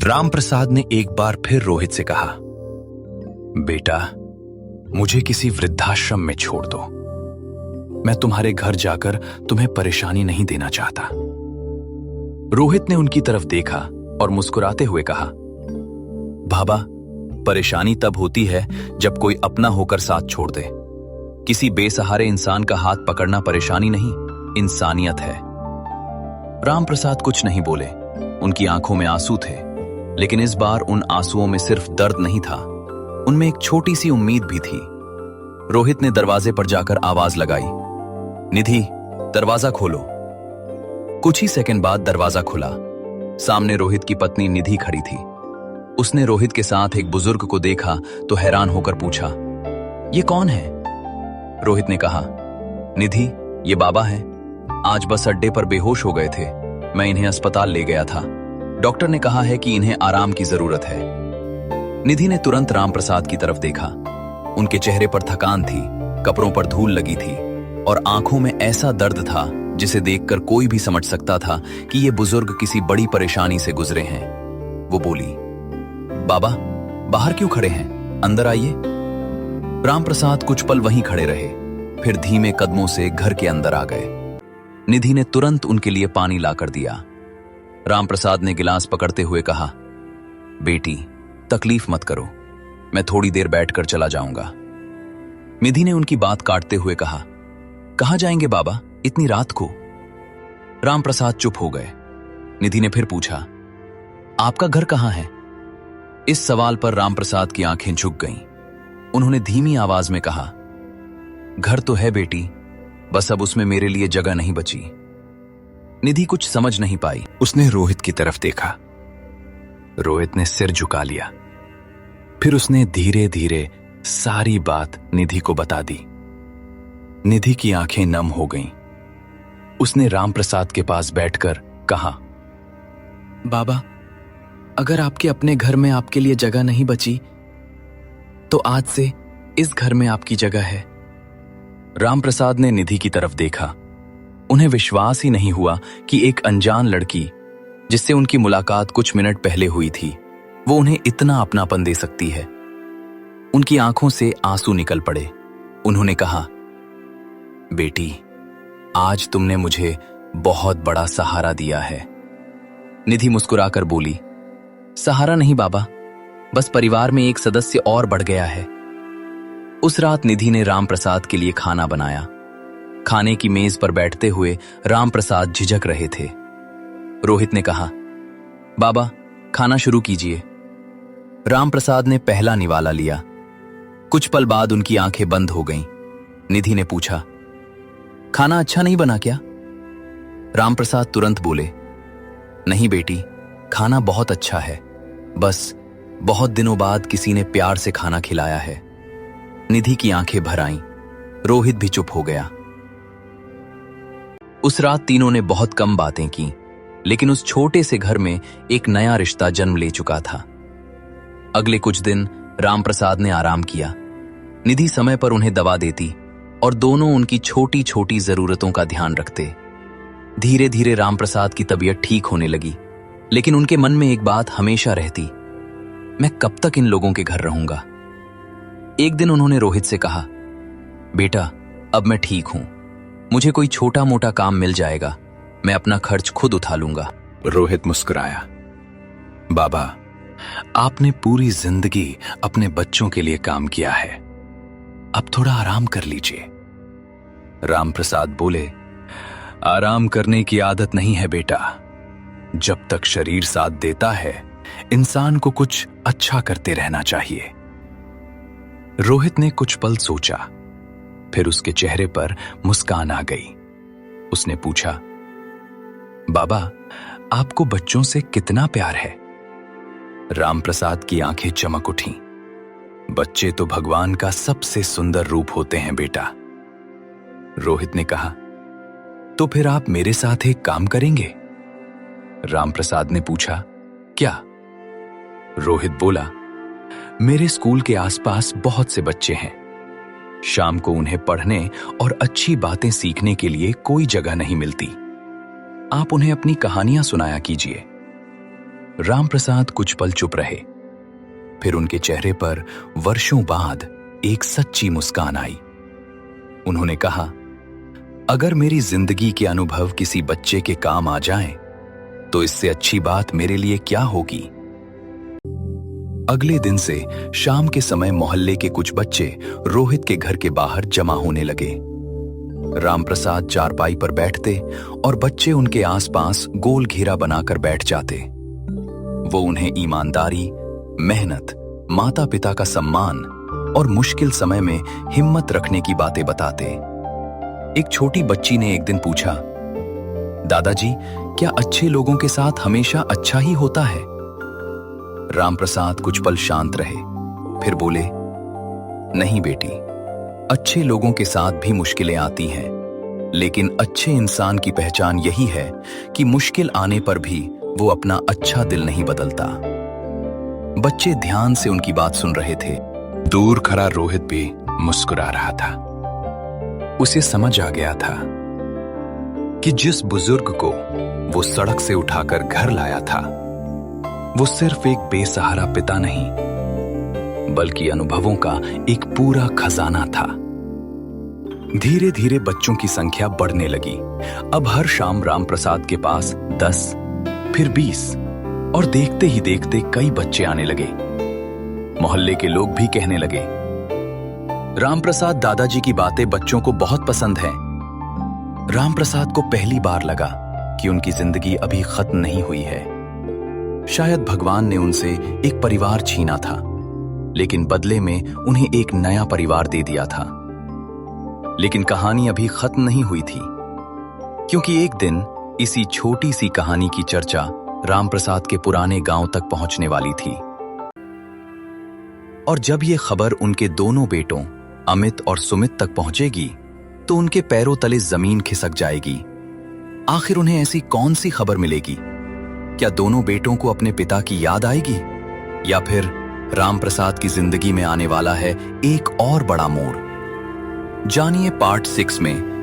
रामप्रसाद ने एक बार फिर रोहित से कहा, बेटा, मुझे किसी वृद्धाश्रम में छोड़ दो। मैं तुम्हारे घर जाकर तुम्हें परेशानी नहीं देना चाहता। रोहित ने उनकी तरफ देखा और मुस्कुराते हुए कहा, बाबा, परेशानी तब होती है जब कोई अपना होकर साथ छोड़ दे। किसी बेसहारे इंसान का हाथ पकड़ना परेशानी नहीं, इंसानियत है। रामप्रसाद कुछ नहीं बोले। उनकी आंखों में आंसू थे, लेकिन इस बार उन आंसुओं में सिर्फ दर्द नहीं था, उनमें एक छोटी सी उम्मीद भी थी। रोहित ने दरवाजे पर जाकर आवाज लगाई, निधि, दरवाजा खोलो। कुछ ही सेकंड बाद दरवाजा खुला। सामने रोहित की पत्नी निधि खड़ी थी। उसने रोहित के साथ एक बुजुर्ग को देखा तो हैरान होकर पूछा, ये कौन है? रोहित ने कहा, निधि, ये बाबा हैं। आज बस अड्डे पर बेहोश हो गए थे। मैं इन्हें अस्पताल ले गया था। डॉक्टर ने कहा है कि इन्हें आराम की जरूरत है। निधि ने तुरंत रामप्रसाद की तरफ देखा। उनके चेहरे पर थकान थी, कपड़ों पर धूल लगी थी और आंखों में ऐसा दर्द था जिसे देखकर कोई भी समझ सकता था कि ये बुजुर्ग किसी बड़ी परेशानी से गुजरे हैं। वो बोली, बाबा, बाहर क्यों खड़े हैं? अंदर आइए। रामप्रसाद कुछ पल वहीं खड़े रहे, फिर धीमे कदमों से घर के अंदर आ गए। निधि ने तुरंत उनके लिए पानी लाकर दिया। रामप्रसाद ने गिलास पकड़ते हुए कहा, बेटी, तकलीफ मत करो, मैं थोड़ी देर बैठकर चला जाऊंगा। निधि ने उनकी बात काटते हुए कहा, कहां जाएंगे बाबा, इतनी रात को? रामप्रसाद चुप हो गए। निधि ने फिर पूछा, आपका घर कहां है? इस सवाल पर रामप्रसाद की आंखें झुक गईं। उन्होंने धीमी आवाज में कहा, घर तो है बेटी, बस अब उसमें मेरे लिए जगह नहीं बची। निधि कुछ समझ नहीं पाई। उसने रोहित की तरफ देखा। रोहित ने सिर झुका लिया। फिर उसने धीरे धीरे सारी बात निधि को बता दी। निधि की आंखें नम हो गईं। उसने रामप्रसाद के पास बैठकर कहा, बाबा, अगर आपके अपने घर में आपके लिए जगह नहीं बची तो आज से इस घर में आपकी जगह है। रामप्रसाद ने निधि की तरफ देखा। उन्हें विश्वास ही नहीं हुआ कि एक अनजान लड़की, जिससे उनकी मुलाकात कुछ मिनट पहले हुई थी, वो उन्हें इतना अपनापन दे सकती है। उनकी आंखों से आंसू निकल पड़े। उन्होंने कहा, बेटी, आज तुमने मुझे बहुत बड़ा सहारा दिया है। निधि मुस्कुराकर बोली, सहारा नहीं बाबा, बस परिवार में एक सदस्य और बढ़ गया है। उस रात निधि ने रामप्रसाद के लिए खाना बनाया। खाने की मेज पर बैठते हुए रामप्रसाद झिझक रहे थे। रोहित ने कहा, बाबा, खाना शुरू कीजिए। रामप्रसाद ने पहला निवाला लिया। कुछ पल बाद उनकी आंखें बंद हो गईं। निधि ने पूछा, खाना अच्छा नहीं बना क्या? रामप्रसाद तुरंत बोले, नहीं बेटी, खाना बहुत अच्छा है, बस बहुत दिनों बाद किसी ने प्यार से खाना खिलाया है। निधि की आंखें भर आईं। रोहित भी चुप हो गया। उस रात तीनों ने बहुत कम बातें की, लेकिन उस छोटे से घर में एक नया रिश्ता जन्म ले चुका था। अगले कुछ दिन रामप्रसाद ने आराम किया। निधि समय पर उन्हें दवा देती और दोनों उनकी छोटी छोटी जरूरतों का ध्यान रखते। धीरे धीरे रामप्रसाद की तबीयत ठीक होने लगी, लेकिन उनके मन में एक बात हमेशा रहती, मैं कब तक इन लोगों के घर रहूंगा? एक दिन उन्होंने रोहित से कहा, बेटा, अब मैं ठीक हूं, मुझे कोई छोटा मोटा काम मिल जाएगा, मैं अपना खर्च खुद उठा लूंगा। रोहित मुस्कुराया, बाबा, आपने पूरी जिंदगी अपने बच्चों के लिए काम किया है, अब थोड़ा आराम कर लीजिए। रामप्रसाद बोले, आराम करने की आदत नहीं है बेटा, जब तक शरीर साथ देता है इंसान को कुछ अच्छा करते रहना चाहिए। रोहित ने कुछ पल सोचा, फिर उसके चेहरे पर मुस्कान आ गई। उसने पूछा, बाबा, आपको बच्चों से कितना प्यार है? रामप्रसाद की आंखें चमक उठीं। बच्चे तो भगवान का सबसे सुंदर रूप होते हैं बेटा। रोहित ने कहा, तो फिर आप मेरे साथ एक काम करेंगे? रामप्रसाद ने पूछा, क्या? रोहित बोला, मेरे स्कूल के आसपास बहुत से बच्चे हैं। शाम को उन्हें पढ़ने और अच्छी बातें सीखने के लिए कोई जगह नहीं मिलती। आप उन्हें अपनी कहानियां सुनाया कीजिए। रामप्रसाद कुछ पल चुप रहे। फिर उनके चेहरे पर वर्षों बाद एक सच्ची मुस्कान आई। उन्होंने कहा, अगर मेरी जिंदगी के अनुभव किसी बच्चे के काम आ जाएं, तो इससे अच्छी बात मेरे लिए क्या होगी। अगले दिन से शाम के समय मोहल्ले के कुछ बच्चे रोहित के घर के बाहर जमा होने लगे। रामप्रसाद चारपाई पर बैठते और बच्चे उनके आसपास गोल घेरा बनाकर बैठ जाते। वो उन्हें ईमानदारी, मेहनत, माता पिता का सम्मान और मुश्किल समय में हिम्मत रखने की बातें बताते। एक छोटी बच्ची ने एक दिन पूछा, दादाजी, क्या अच्छे लोगों के साथ हमेशा अच्छा ही होता है? रामप्रसाद कुछ पल शांत रहे, फिर बोले, नहीं बेटी, अच्छे लोगों के साथ भी मुश्किलें आती हैं, लेकिन अच्छे इंसान की पहचान यही है कि मुश्किल आने पर भी वो अपना अच्छा दिल नहीं बदलता। बच्चे ध्यान से उनकी बात सुन रहे थे। दूर खड़ा रोहित भी मुस्कुरा रहा था। उसे समझ आ गया था कि जिस बुजुर्ग को वो सड़क से उठाकर घर लाया था, वो सिर्फ एक बेसहारा पिता नहीं, बल्कि अनुभवों का एक पूरा खजाना था। धीरे धीरे बच्चों की संख्या बढ़ने लगी। अब हर शाम रामप्रसाद के पास 10, फिर 20 और देखते ही देखते कई बच्चे आने लगे। मोहल्ले के लोग भी कहने लगे, रामप्रसाद दादाजी की बातें बच्चों को बहुत पसंद हैं। रामप्रसाद को पहली बार लगा कि उनकी जिंदगी अभी खत्म नहीं हुई है। शायद भगवान ने उनसे एक परिवार छीना था, लेकिन बदले में उन्हें एक नया परिवार दे दिया था। लेकिन कहानी अभी खत्म नहीं हुई थी, क्योंकि एक दिन इसी छोटी सी कहानी की चर्चा रामप्रसाद के पुराने गांव तक पहुंचने वाली थी। और जब यह खबर उनके दोनों बेटों अमित और सुमित तक पहुंचेगी, तो उनके पैरों तले जमीन खिसक जाएगी। आखिर उन्हें ऐसी कौन सी खबर मिलेगी? क्या दोनों बेटों को अपने पिता की याद आएगी, या फिर रामप्रसाद की जिंदगी में आने वाला है एक और बड़ा मोड़? जानिए पार्ट 6 में